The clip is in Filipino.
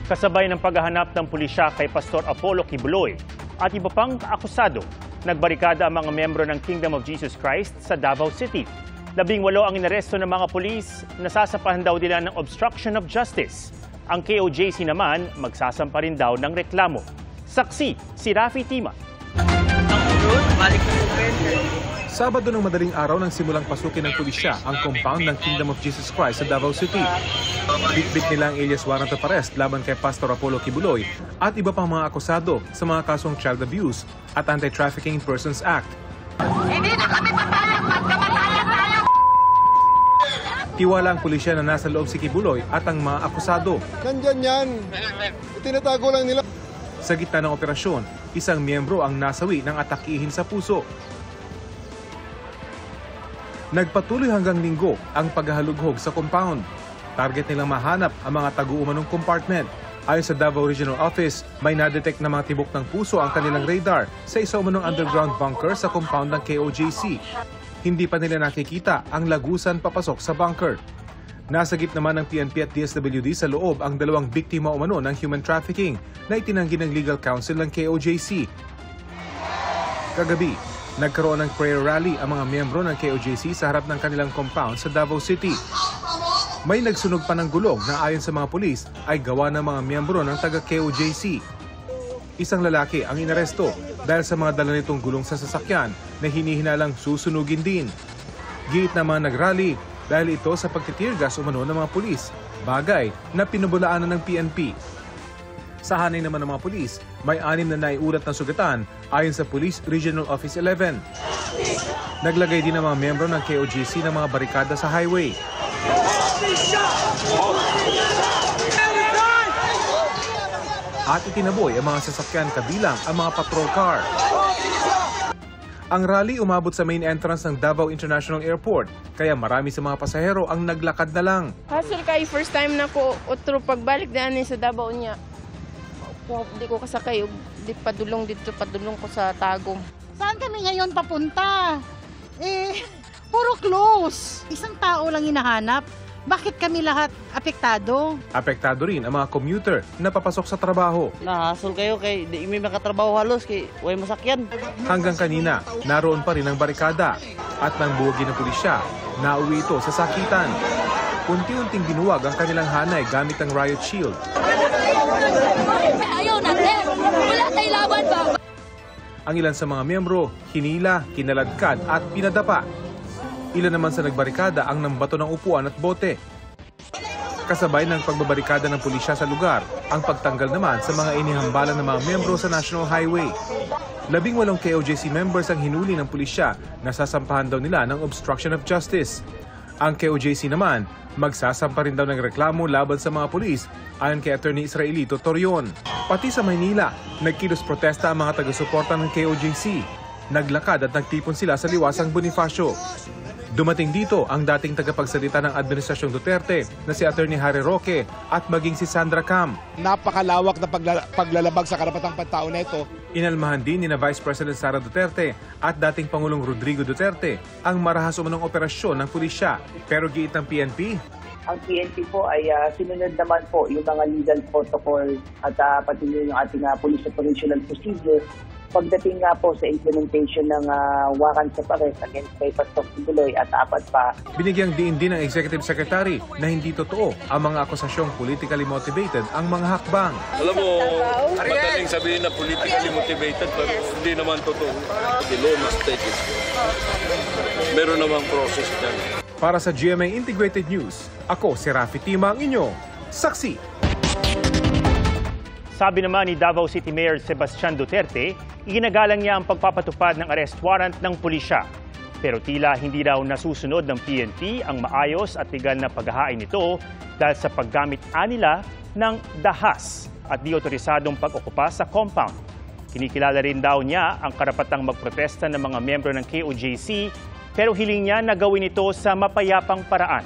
Kasabay ng paghahanap ng pulisya kay Pastor Apollo Kibuloy at iba pang akusado, nagbarikada ang mga miyembro ng Kingdom of Jesus Christ sa Davao City. 18 ang inaresto ng mga pulis, nasasampahan daw nila ng obstruction of justice. Ang KOJC naman, magsasampa rin daw ng reklamo. Saksi, si Rafi Tima. Sabado ng madaling araw nang simulang pasukin ng pulisya ang compound ng Kingdom of Jesus Christ sa Davao City. Bitbit nila ang alias warrant of arrest laban kay Pastor Apollo Kibuloy at iba pang mga akusado sa mga kasong child abuse at Anti-Trafficking in Persons Act. Hindi na kami papayag, magkamatayan tayo! Tiwala ang pulisya na nasa loob si Kibuloy at ang mga akusado. Nandyan yan. Tinatago lang nila. Sa gitna ng operasyon, isang miyembro ang nasawi ng atakihin sa puso. Nagpatuloy hanggang linggo ang paghahalughog sa compound. Target nilang mahanap ang mga tagu-umanong compartment. Ayon sa Davao Regional Office, may nadetect na mga tibok ng puso ang kanilang radar sa isa umanong underground bunker sa compound ng KOJC. Hindi pa nila nakikita ang lagusan papasok sa bunker. Nasagip naman ng PNP at DSWD sa loob ang dalawang biktima umano ng human trafficking na itinanggi ng legal counsel ng KOJC. Kagabi, nagkaroon ng prayer rally ang mga miyembro ng KOJC sa harap ng kanilang compound sa Davao City. May nagsunog pa ng gulong na ayon sa mga pulis ay gawa ng mga miyembro ng taga-KOJC. Isang lalaki ang inaresto dahil sa mga dala nitong gulong sa sasakyan na hinihinalang susunugin din. Giit naman nagrally dahil ito sa pagtitirgas umano ng mga pulis, bagay na pinubulaanan ng PNP. Sa hanay naman ng mga pulis, may 6 na naiulat na sugatan ayon sa Police Regional Office 11. Naglagay din ang mga miyembro ng KOJC ng mga barikada sa highway. At itinaboy ang mga sasakyan kabilang ang mga patrol car. Ang rally umabot sa main entrance ng Davao International Airport, kaya marami sa mga pasahero ang naglakad na lang. Hassle kay first time na ko otro pagbalik daan sa Davao niya. Kung di ko kasakay, di padulong dito, padulong ko sa Tagum. Saan kami ngayon papunta? Puro close. Isang tao lang hinahanap. Bakit kami lahat apektado? Apektado rin ang mga commuter na papasok sa trabaho. Nahasol kayo kay di may makatrabaho halos kay way masakyan. Hanggang kanina, naroon pa rin ang barikada at nang buwagin ng pulisya, nauwi ito sa sakitan. Unti-unting binuwag ang kanilang hanay gamit ang riot shield. Ayaw natin! Wala tayo laban ba? Ang ilan sa mga miyembro, hinila, kinaladkad at pinadapa. Ilan naman sa nagbarikada ang nambato ng upuan at bote. Kasabay ng pagbabarikada ng pulisya sa lugar, ang pagtanggal naman sa mga inihambalan ng mga miyembro sa National Highway. 18 KOJC members ang hinuli ng pulisya na sasampahan daw nila ng obstruction of justice. Ang KOJC naman, magsasampa rin daw ng reklamo laban sa mga pulis ayon kay Attorney Israelito Torion. Pati sa Maynila, nagkilos protesta ang mga taga-suporta ng KOJC. Naglakad at nagtipon sila sa Liwasang Bonifacio. Dumating dito ang dating tagapagsalita ng Administrasyong Duterte na si Attorney Harry Roque at maging si Sandra Cam. Napakalawak na paglalabag sa karapatang pantao na ito. Inalmahan din ni Vice President Sara Duterte at dating Pangulong Rodrigo Duterte ang marahas umanong operasyon ng pulisya. Pero giit ng PNP, ang PNP po ay sinunod naman po yung mga legal protocol at pati yung ating police operational procedure pagdating nga po sa implementation ng warrant of arrest against kay Pastor Kibuloy at 4 pa. Binigyang diin din ng Executive Secretary na hindi totoo ang mga akusasyong politically motivated ang mga hakbang. Alam mo, madaling sabihin na politically motivated pero hindi naman totoo. The law must take it. Meron namang process dyan. Para sa GMA Integrated News, ako si Rafi Tima, ang inyong saksi. Sabi naman ni Davao City Mayor Sebastian Duterte, iginagalang niya ang pagpapatupad ng arrest warrant ng pulisya. Pero tila hindi daw nasusunod ng PNP ang maayos at legal na paghahain nito dahil sa paggamit nila ng dahas at di otorisadong pag-okupa sa compound. Kinikilala rin daw niya ang karapatang magprotesta ng mga miyembro ng KOJC pero hiling niya na gawin ito sa mapayapang paraan.